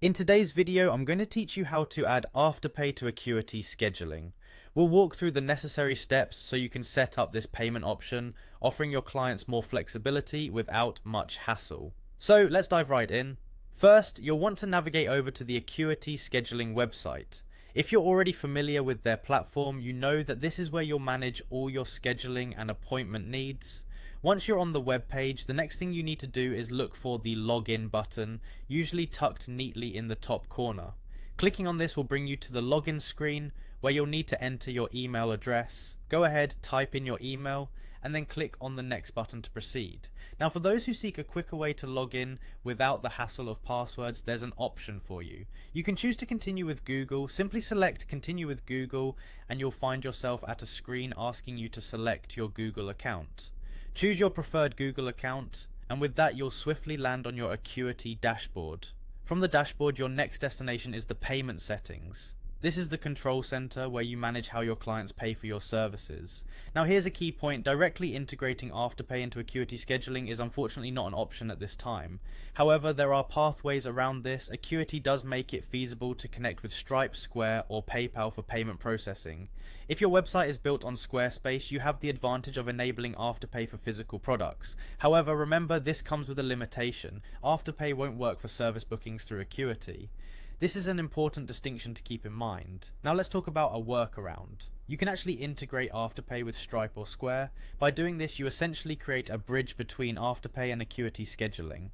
In today's video, I'm going to teach you how to add Afterpay to Acuity scheduling. We'll walk through the necessary steps so you can set up this payment option, offering your clients more flexibility without much hassle. So let's dive right in. First, you'll want to navigate over to the Acuity scheduling website. If you're already familiar with their platform, you know that this is where you'll manage all your scheduling and appointment needs. Once you're on the web page, the next thing you need to do is look for the login button, usually tucked neatly in the top corner. Clicking on this will bring you to the login screen where you'll need to enter your email address. Go ahead, type in your email, and then click on the next button to proceed. Now, for those who seek a quicker way to log in without the hassle of passwords, there's an option for you. You can choose to continue with Google. Simply select continue with Google and you'll find yourself at a screen asking you to select your Google account. Choose your preferred Google account, and with that you'll swiftly land on your Acuity dashboard. From the dashboard, your next destination is the payment settings. This is the control center where you manage how your clients pay for your services. Now here's a key point: directly integrating Afterpay into Acuity scheduling is unfortunately not an option at this time. However, there are pathways around this. Acuity does make it feasible to connect with Stripe, Square, or PayPal for payment processing. If your website is built on Squarespace, you have the advantage of enabling Afterpay for physical products. However, remember, this comes with a limitation. Afterpay won't work for service bookings through Acuity. This is an important distinction to keep in mind. Now let's talk about a workaround. You can actually integrate Afterpay with Stripe or Square. By doing this, you essentially create a bridge between Afterpay and Acuity scheduling.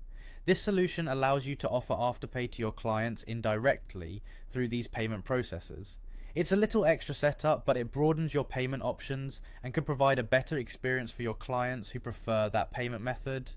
This solution allows you to offer Afterpay to your clients indirectly through these payment processors. It's a little extra setup, but it broadens your payment options and can provide a better experience for your clients who prefer that payment method.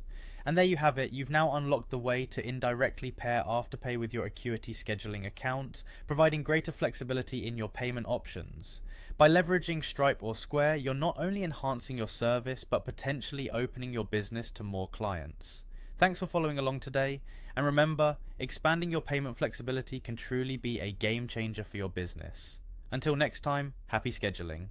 And there you have it. You've now unlocked the way to indirectly pair Afterpay with your Acuity scheduling account, providing greater flexibility in your payment options. By leveraging Stripe or Square, you're not only enhancing your service, but potentially opening your business to more clients. Thanks for following along today, and remember, expanding your payment flexibility can truly be a game changer for your business. Until next time, happy scheduling.